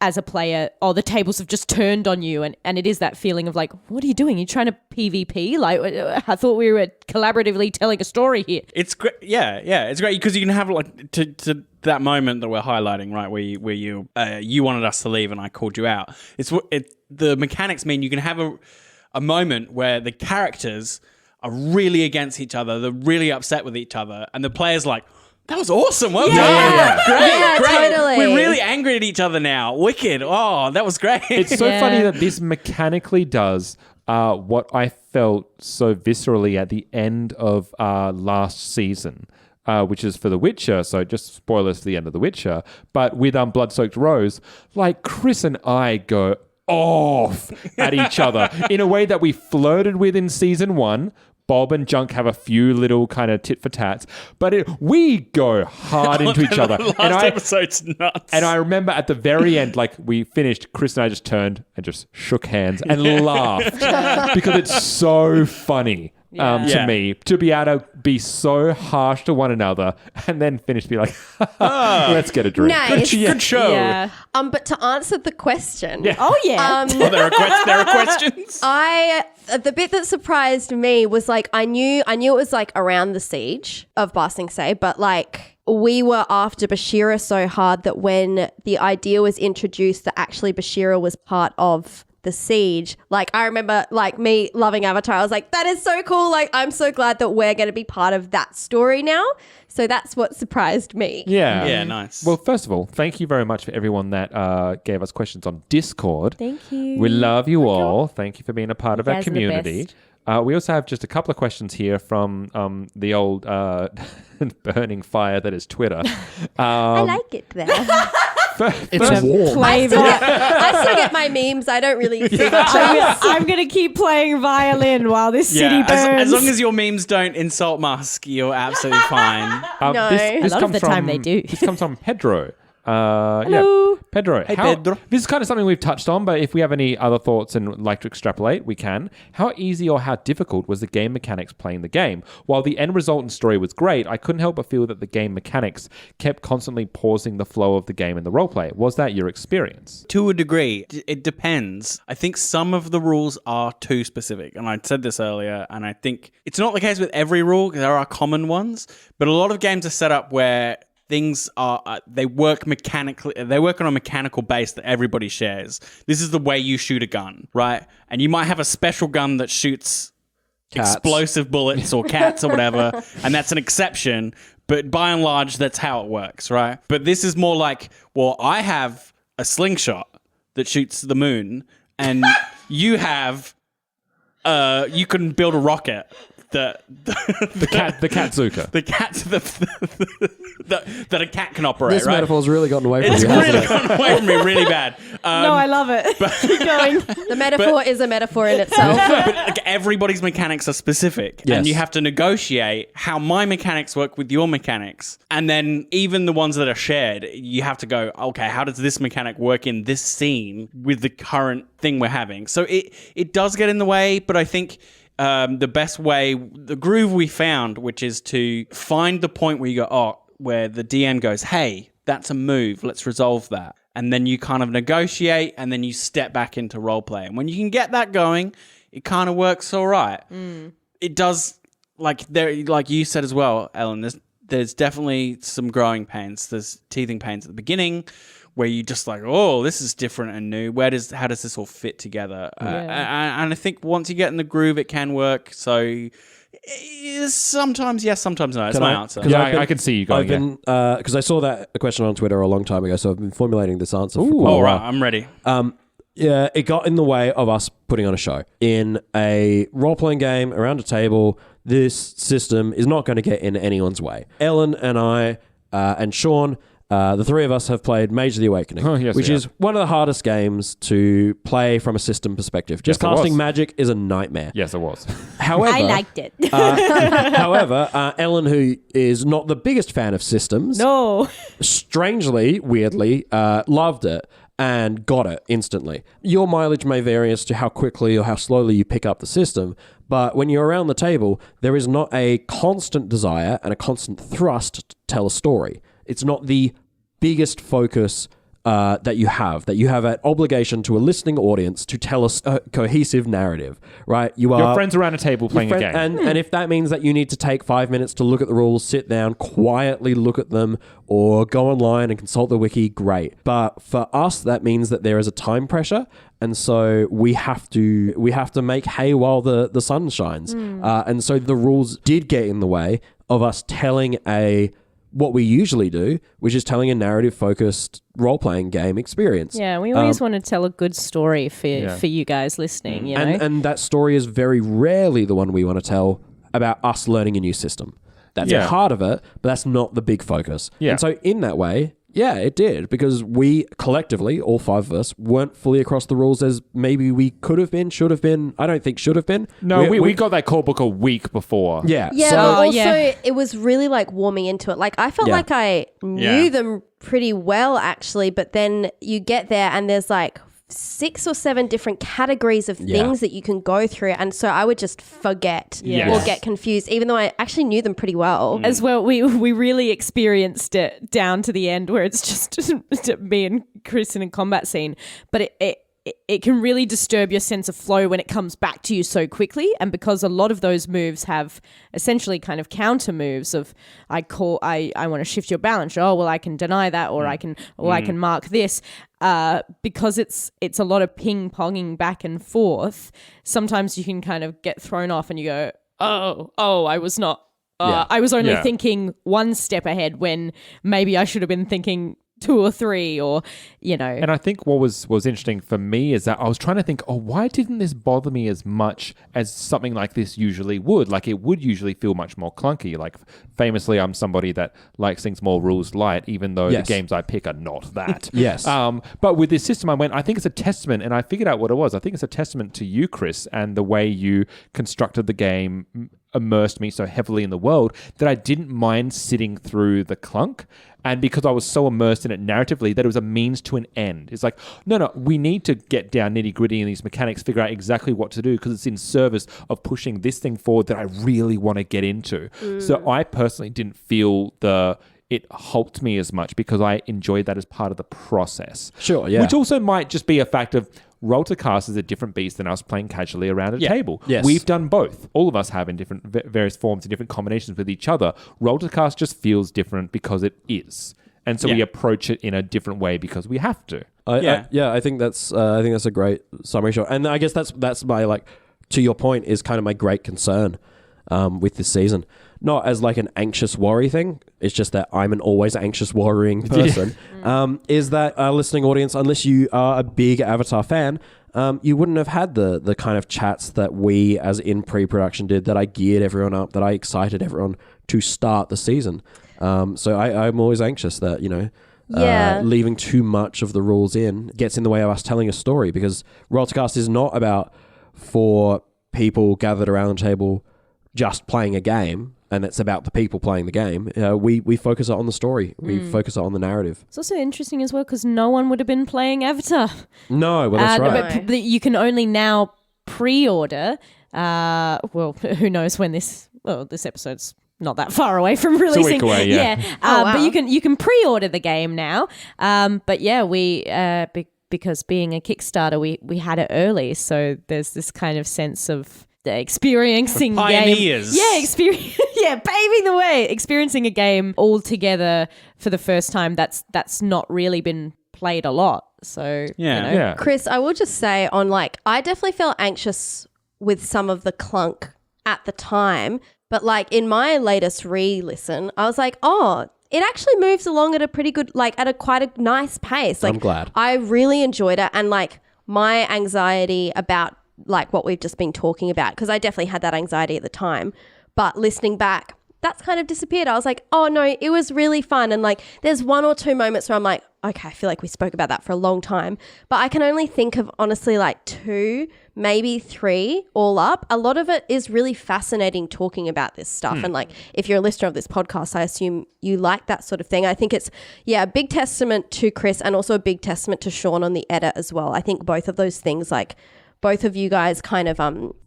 as a player, the tables have just turned on you. And it is that feeling of like, what are you doing? You're trying to PvP? Like, I thought we were collaboratively telling a story here. It's great. Yeah. It's great because you can have like to that moment that we're highlighting, right? Where you wanted us to leave and I called you out. The mechanics mean you can have a moment where the characters are really against each other. They're really upset with each other. And the player's like, that was awesome. Well done. Great. Totally. We're really angry at each other now. Wicked. Oh, that was great. It's so funny that this mechanically does what I felt so viscerally at the end of last season, which is for The Witcher. So just spoilers for the end of The Witcher. But with Blood-Soaked Rose, like Chris and I go off at each other in a way that we flirted with in season 1. Bob and Junk have a few little kind of tit for tats, but we go hard into each other. Last episode's nuts. And I remember at the very end, like we finished, Chris and I just turned and just shook hands and laughed because it's so funny to me to be able to be so harsh to one another and then finish be like, let's get a drink. Nice. Good show. Yeah. But to answer the question, Oh, yeah. There are questions. The bit that surprised me was like I knew it was like around the siege of Ba Sing Se, but like we were after Bashira so hard that when the idea was introduced that actually Bashira was part of the Siege. Like, I remember, like, me loving Avatar. I was like, that is so cool. Like, I'm so glad that we're going to be part of that story now. So that's what surprised me. Yeah. Yeah, nice. Well, first of all, thank you very much for everyone that gave us questions on Discord. Thank you. We love you all. Thank you for being a part of our guys are the community. best. We also have just a couple of questions here from the old burning fire that is Twitter. I like it there. It's warm. Play I still get my memes. I don't really see much else. I'm going to keep playing violin while this city burns. As long as your memes don't insult Musk, you're absolutely fine. No. This A lot of comes the time they do. This comes from Pedro. Hello. Pedro. Hey, Pedro. This is kind of something we've touched on, but if we have any other thoughts and would like to extrapolate, we can. How easy or how difficult was the game mechanics playing the game? While the end result and story was great, I couldn't help but feel that the game mechanics kept constantly pausing the flow of the game and the roleplay. Was that your experience? To a degree, it depends. I think some of the rules are too specific, and I said this earlier, and I think it's not the case with every rule, because there are common ones, but a lot of games are set up where things are, they work mechanically, they work on a mechanical base that everybody shares. This is the way you shoot a gun, right? And you might have a special gun that shoots Cats. explosive bullets or cats or whatever, and that's an exception, but by and large, that's how it works, right? But this is more like, well, I have a slingshot that shoots the moon, and you have, you can build a rocket. The Catzuka. the cat that a cat can operate. This right? metaphor's really gotten away from It's you, hasn't really it? gone away from me really bad. No, I love it. Keep going. The metaphor is a metaphor in itself. But like, everybody's mechanics are specific, Yes. and you have to negotiate how my mechanics work with your mechanics, and then even the ones that are shared, you have to go, okay, how does this mechanic work in this scene with the current thing we're having? So it does get in the way, but I think the best way, the groove we found, which is to find the point where you go, where the DM goes, hey, that's a move, let's resolve that. And then you kind of negotiate, and then you step back into roleplay. And when you can get that going, it kind of works all right. It does, like you said as well, Ellen, there's definitely some growing pains. There's teething pains at the beginning, where you just like, oh, this is different and new. How does this all fit together? And I think once you get in the groove, it can work. So sometimes yes, sometimes no. That's my answer. Yeah, I can see you going. Because I saw that question on Twitter a long time ago, so I've been formulating this answer for quite a All while. right, I'm ready. Yeah, it got in the way of us putting on a show. In a role-playing game, around a table, this system is not going to get in anyone's way. Ellen and I and Sean, the three of us have played Mage of the Awakening, which is one of the hardest games to play from a system perspective. Just Yes, it was. casting magic is a nightmare. Yes, it was. However, I liked it. however, Ellen, who is not the biggest fan of systems, No. strangely, weirdly, loved it and got it instantly. Your mileage may vary as to how quickly or how slowly you pick up the system, but when you're around the table, there is not a constant desire and a constant thrust to tell a story. It's not the biggest focus that you have an obligation to a listening audience to tell a cohesive narrative, right? Your friends around a table playing a game. And if that means that you need to take 5 minutes to look at the rules, sit down, quietly look at them, or go online and consult the wiki, great. But for us, that means that there is a time pressure, and so we have to make hay while the sun shines. And so the rules did get in the way of us telling what we usually do, which is telling a narrative-focused role-playing game experience. Yeah, we always want to tell a good story for you guys listening, you know? And that story is very rarely the one we want to tell about us learning a new system. That's a part of it, but that's not the big focus. Yeah. And so in that way, yeah, it did, because we collectively, all five of us, weren't fully across the rules as maybe we could have been, should have been. I don't think should have been. No, we got that core book a week before. Yeah. Yeah, so- but also yeah. it was really like warming into it. Like I felt Yeah. like I knew them pretty well actually, but then you get there and there's like 6 or 7 different categories of things that you can go through, and so I would just forget Yes. or get confused, even though I actually knew them pretty well. As well, we really experienced it down to the end where it's just me and Chris in a combat scene. But it can really disturb your sense of flow when it comes back to you so quickly. And because a lot of those moves have essentially kind of counter moves of I want to shift your balance. Oh, well, I can deny that, or I can mark this. Because it's a lot of ping ponging back and forth. Sometimes you can kind of get thrown off and you go, oh, I was not. I was only thinking one step ahead when maybe I should have been thinking 2 or 3, or And I think what was interesting for me is that I was trying to think, why didn't this bother me as much as something like this usually would? Like, it would usually feel much more clunky. Like, famously, I'm somebody that likes things more rules light, even though the games I pick are not that. Yes. But with this system, I think it's a testament, and I figured out what it was. I think it's a testament to you, Chris, and the way you constructed the game immersed me so heavily in the world that I didn't mind sitting through the clunk. And because I was so immersed in it narratively, that it was a means to an end. It's like, no, we need to get down nitty gritty in these mechanics, figure out exactly what to do, because it's in service of pushing this thing forward that I really want to get into. So I personally didn't feel it helped me as much because I enjoyed that as part of the process. Sure, yeah. Which also might just be a fact of Roll to Cast is a different beast than us playing casually around a table. Yes. We've done both. All of us have in different various forms and different combinations with each other. Roll to Cast just feels different because it is. And so we approach it in a different way because we have to. I think that's a great summary shot. And I guess that's my, like, to your point, is kind of my great concern with this season. Not as like an anxious worry thing. It's just that I'm an always anxious worrying person. Is that our listening audience, unless you are a big Avatar fan, you wouldn't have had the kind of chats that we as in pre-production did, that I geared everyone up, that I excited everyone to start the season. So I'm always anxious that, leaving too much of the rules in gets in the way of us telling a story, because Roll to Cast is not about 4 people gathered around the table just playing a game, and it's about the people playing the game. We focus on the story. We focus on the narrative. It's also interesting as well because no one would have been playing Avatar. No, well, that's right. But you can only now pre-order. Who knows when this episode's not that far away from releasing. It's a week away, yeah. But you can pre-order the game now. But yeah, we because being a Kickstarter, we had it early, so there's this kind of sense of experiencing pioneers. Paving the way, experiencing a game all together for the first time. That's not really been played a lot. So Chris, I will just say I definitely felt anxious with some of the clunk at the time, but like in my latest re-listen, I was like, it actually moves along at a pretty good, at quite a nice pace. Like, I'm glad. I really enjoyed it, and like my anxiety about like what we've just been talking about, because I definitely had that anxiety at the time, but listening back, that's kind of disappeared. I was like, oh no, it was really fun. And like there's 1 or 2 moments where I'm like, okay, I feel like we spoke about that for a long time, but I can only think of honestly like 2, maybe 3 all up. A lot of it is really fascinating talking about this stuff. And like, if you're a listener of this podcast, I assume you like that sort of thing. I think it's, a big testament to Chris and also a big testament to Sean on the edit as well. I think both of those things, like both of you guys kind of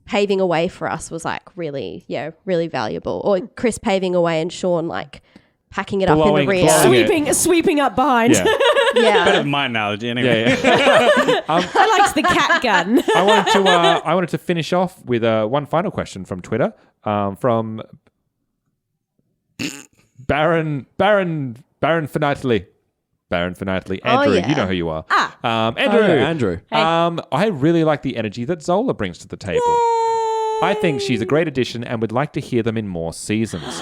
paving a way for us was like really valuable. Or Chris paving a way and Sean like packing it up in the rear. Sweeping up behind. Yeah. Better than my analogy anyway. I liked the cat gun. I wanted to finish off with one final question from Twitter from Baron Finitely. Baron Finitely. Andrew, you know who you are. Andrew. Hey. I really like the energy that Zola brings to the table. I think she's a great addition and would like to hear them in more seasons.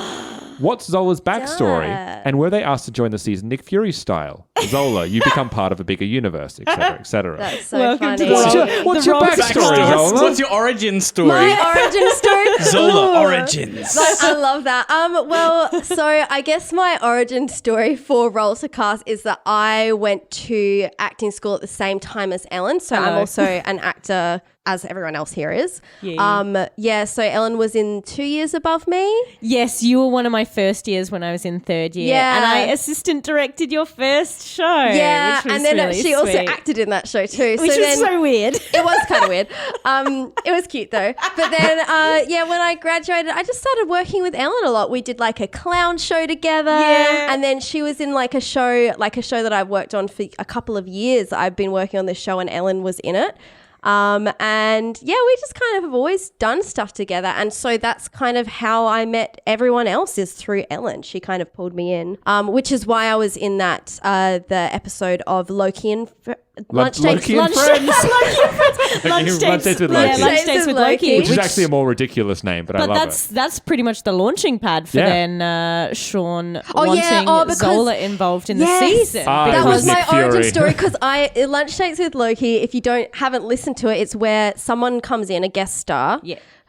What's Zola's backstory? And were they asked to join the season Nick Fury style? Zola, you become part of a bigger universe, etc., etc. That's so funny. What's your backstory, Zola? What's your origin story? My origin story? Zola origins. I love that. So I guess my origin story for Roll to Cast is that I went to acting school at the same time as Ellen. So I'm also an actor as everyone else here is. Yeah. So Ellen was in 2 years above me. Yes, you were one of my first years when I was in third year. Yeah. And I assistant directed your first show. Yeah, which was and then really she also sweet. acted in that show too. Which was so weird. It was kind of weird. It was cute though. But then, when I graduated, I just started working with Ellen a lot. We did like a clown show together. Yeah. And then she was in like a show that I've worked on for a couple of years. I've been working on this show and Ellen was in it. We just kind of have always done stuff together. And so that's kind of how I met everyone else, is through Ellen. She kind of pulled me in, which is why I was in that, the episode of Loki and Lunch Dates. Loki and Friends. Lunch dates with Loki. Yeah, lunch dates with Loki. Which is actually a more ridiculous name, but I love it. That's pretty much the launching pad for then Sean wanting because- Zola involved in the Yes. season. Ah, it That was was my Nick Fury. origin story, because Lunch Dates with Loki, if you haven't listened to it, it's where someone comes in, a guest star,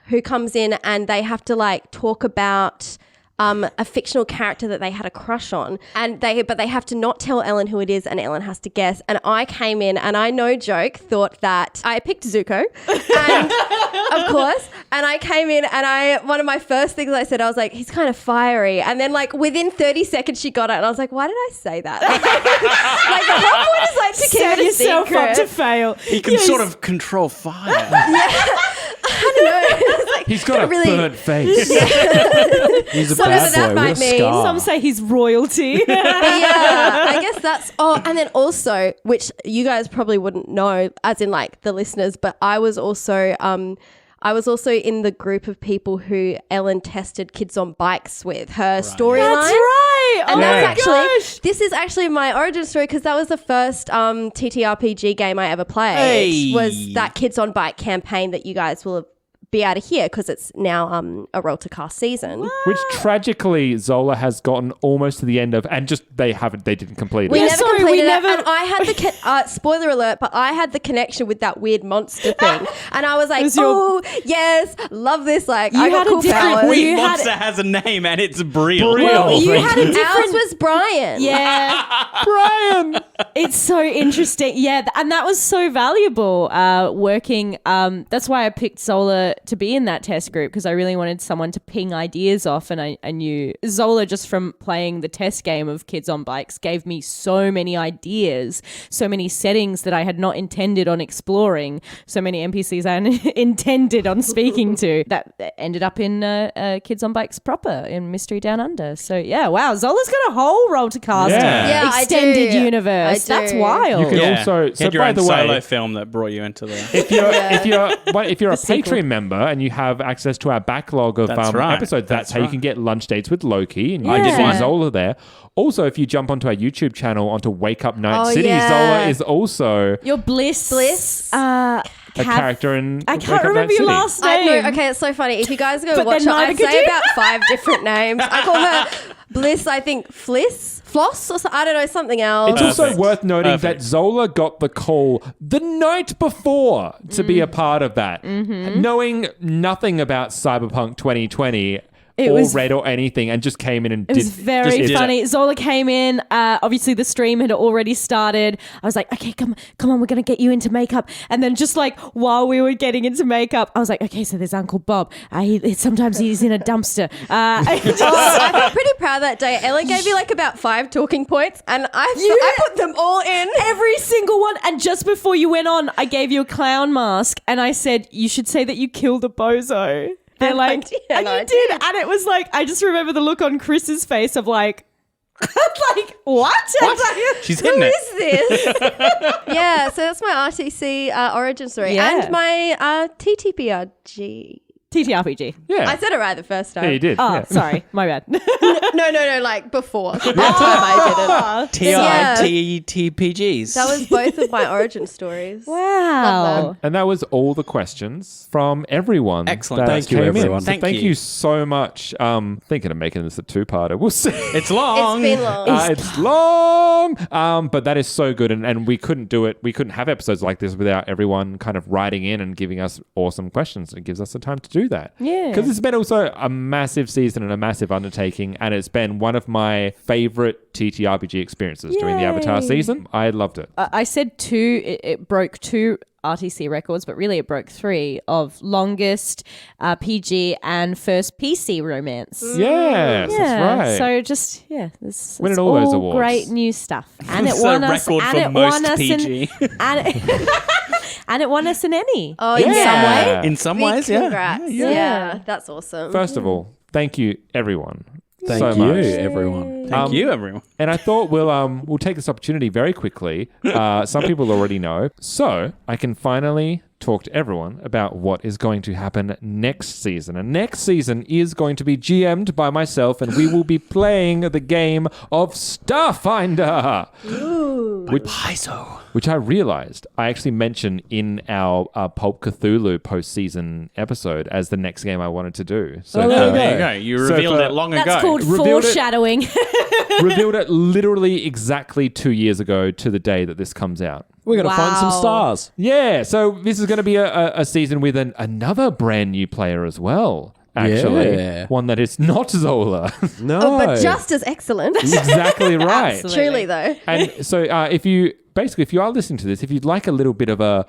who comes in and they have to like talk about a fictional character that they had a crush on, but they have to not tell Ellen who it is, and Ellen has to guess. And I came in and I, no joke, thought that I picked Zuko, and of course, and I came in and one of my first things I said, I was like, he's kind of fiery, and then like within 30 seconds she got it, and I was like, why did I say that? Like the whole point is like to keep Set it a yourself secret. up to fail. He can sort of control fire. I don't know. It's like, He's got a really burnt face. He's a Whatever bad that boy might with a mean. scar. Some say he's royalty. But yeah, I guess that's. Oh, and then also, which you guys probably wouldn't know, as in like the listeners, but I was also in the group of people who Ellen tested Kids on Bikes with, her storyline. That's right. And oh that's my actually, gosh. this is actually my origin story, because that was the first TTRPG game I ever played. Hey. Was that Kids on Bike campaign that you guys will be able to hear, because it's now a Roll to Cast season. Which tragically Zola has gotten almost to the end of, and just they didn't complete We it. never sorry, completed we it, never- and I had the spoiler alert, but I had the connection with that weird monster thing, and I was like, was your- "Oh yes, love this!" Like You I got had a cool different- powers. we- Weird had- monster has a name and it's Brielle. Brielle. You had a different. Ours was Brian. Yeah, Brian! it's so interesting. Yeah, and that was so valuable working. That's why I picked Zola to be in that test group, because I really wanted someone to ping ideas off, and I knew Zola, just from playing the test game of Kids on Bikes, gave me so many ideas, so many settings that I had not intended on exploring, so many NPCs I intended on speaking to, that ended up in Kids on Bikes proper in Mystery Down Under. So yeah, wow, Zola's got a whole Roll to Cast Yeah. I extended do. universe. I That's do. wild. You can Yeah. also, You so had your by own the solo way, film that brought you into the. if you're a Patreon member and you have access to our backlog of That's right. episodes, that's how you right. can get Lunch Dates with Loki, and you I can did see one. Zola there. Also, if you jump onto our YouTube channel, onto Wake Up Night Oh, City, yeah. Zola is also Your Bliss. a character in I Wake can't Up remember Night your City. last I name. know. Okay, it's so funny. If you guys go But watch it, then neither I'd could say you. about 5 different names. I call her Bliss. I think Floss, or I don't know, something else. It's also Perfect. worth noting Perfect. that Zola got the call the night before to be a part of that, knowing nothing about Cyberpunk 2020 It or was- read or anything, and just came in and It did. was very did it. funny. Zola came in. Obviously, the stream had already started. I was like, okay, come on, we're going to get you into makeup. And then just like while we were getting into makeup, I was like, okay, so there's Uncle Bob. Sometimes he's in a dumpster. I felt pretty proud that day. Ellen gave me like about 5 talking points, and I put them all in. Every single one. And just before you went on, I gave you a clown mask and I said, you should say that you killed a bozo. They're And I like, did, and and I you did. And it was like, I just remember the look on Chris's face of like, like, what? What? She's hitting Who it. is this? Yeah, so that's my RTC origin story. Yeah. And my TTPRG. TTRPG. Yeah, I said it right the first time. yeah, you did. Oh, yeah. sorry. My bad. No, like before. That time I didn't. Yeah. TRTTPGs. That was both of my origin stories. Wow. And that was all the questions from everyone. Excellent. that Thank you, came in. everyone. So Thank thank you. you so much. Thinking of making this a 2-parter. We'll see. It's long. It's been long. It's long, but that is so good, and we couldn't do it. We couldn't have episodes like this without everyone kind of writing in and giving us awesome questions. It gives us the time to do that. Yeah. Because it's been also a massive season and a massive undertaking, and it's been one of my favorite TTRPG experiences doing the Avatar Yay. season. I loved it. I said 2. It broke 2 RTC records, but really it broke 3 of longest PG and first PC romance. Yes, that's right. So just this Winning it's all those all awards. great new stuff, and it It's won a us. record And for it most won us PG. and it won us an Emmy. Oh, in yeah. some way. In some Big ways, yeah. congrats. Yeah, that's awesome. First of all, thank you, everyone. Thank so you, much. everyone. Thank you, everyone. And I thought we'll take this opportunity very quickly. Some people already know, so I can finally talk to everyone about what is going to happen next season. And next season is going to be GM'd by myself, and we will be playing the game of Starfinder. Which I realized I actually mentioned in our Pulp Cthulhu postseason episode as the next game I wanted to do. So There you go. You So revealed for- it long That's ago. called Revealed it. foreshadowing. revealed it literally exactly 2 years ago to the day that this comes out. We're going to find some Wow. stars. Yeah, so this is going to be a season with another brand new player as well, actually. Yeah. One that is not Zola. No. Oh, but just as excellent. Exactly right. Absolutely. Truly, though. And so if you are listening to this, if you'd like a little bit of a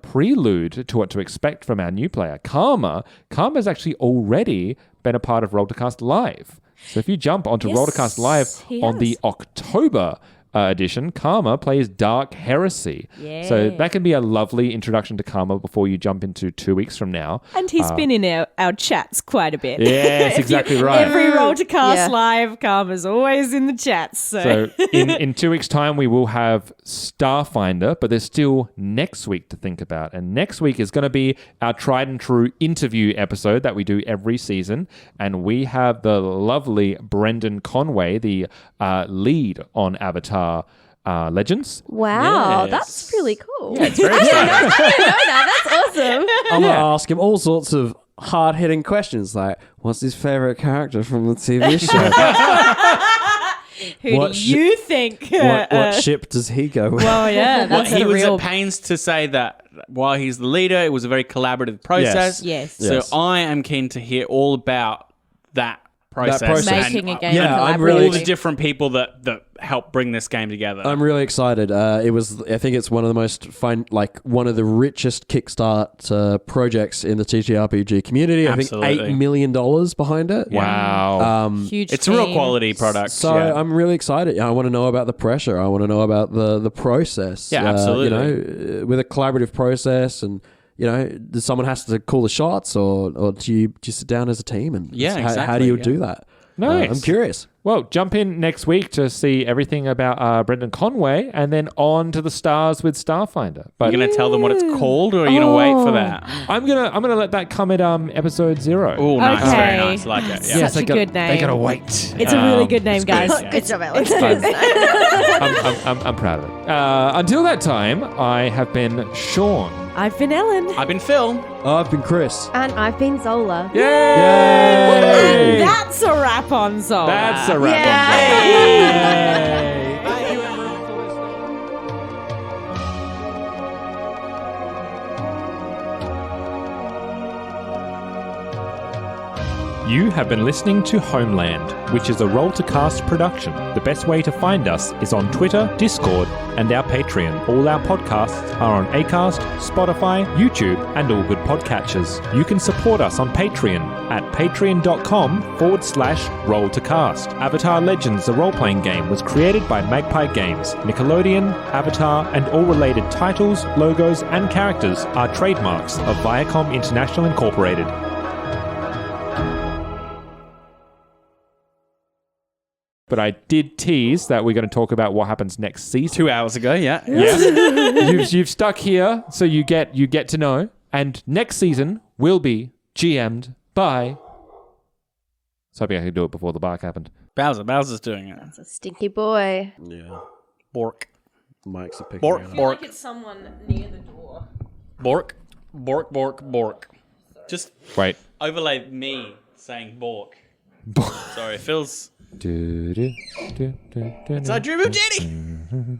prelude to what to expect from our new player, Karma's actually already been a part of Roll to Cast Live. So if you jump onto Yes, Roll to Cast Live he on has. the October edition, Karma plays Dark Heresy. Yeah. So that can be a lovely introduction to Karma before you jump into 2 weeks from now. And he's been in our chats quite a bit. Yes, exactly right. Every Roll to Cast Yeah. Live, Karma's always in the chats. So in 2 weeks' time, we will have Starfinder, but there's still next week to think about. And next week is going to be our tried and true interview episode that we do every season. And we have the lovely Brendan Conway, the lead on Avatar Legends. Wow, Yes. that's really cool. Yeah, it's very exciting. I didn't know that. That's awesome. I'm going to ask him all sorts of hard-hitting questions like, what's his favorite character from the TV show? who what do you think? what ship does he go with? Well, yeah, Well, that's he the was real. at pains to say that while he's the leader, it was a very collaborative process. Yes. So Yes. I am keen to hear all about that process. process. Making a and game. Yeah, I'm collaboratively. really all the different people that help bring this game together. I'm really excited. I think it's one of the most one of the richest Kickstart projects in the TTRPG community. Absolutely. I think $8 million behind it. Wow. Huge. it's a real team. quality product. So yeah. I'm really excited. I want to know about the pressure. I want to know about the process. Yeah, absolutely. With a collaborative process, and does someone has to call the shots, or do you sit down as a team and Yeah, how exactly, do you yeah. do that? Nice. I'm curious. Well, jump in next week to see everything about Brendan Conway, and then on to the stars with Starfinder. But You're going to tell them what it's called, or are you going to wait for that? I'm gonna let that come at episode 0. Oh, nice. Okay. Very nice. Like it. Yeah. Such a good name. They gotta wait. It's a really good name, guys. Good job, Alex. I'm proud of it. Until that time, I have been Sean. I've been Ellen. I've been Phil. I've been Chris. And I've been Zola. Yay! And that's a wrap on Zola. That's a wrap Yay! on Zola. Thank you, everyone, for listening. You have been listening to Homeland, which is a Roll to Cast production. The best way to find us is on Twitter, Discord, and our Patreon. All our podcasts are on Acast, Spotify, YouTube, and all good podcatchers. You can support us on Patreon at patreon.com/Roll to Cast. Avatar Legends, the role-playing game, was created by Magpie Games. Nickelodeon, Avatar, and all related titles, logos, and characters are trademarks of Viacom International Incorporated. But I did tease that we're going to talk about what happens next season. 2 hours ago, yeah. You've stuck here, so you get to know. And next season will be GM'd by. I was hoping I could do it before the bark happened. Bowser's doing it. It's a stinky boy. Yeah. Bork. Mike's a picking Bork. it up. Bork. it's someone near the door. Bork. Bork. Bork. Bork. Just Wait. overlay me saying Bork. Sorry, it feels... Do, do, do, do, do, It's I Dream of Jenny!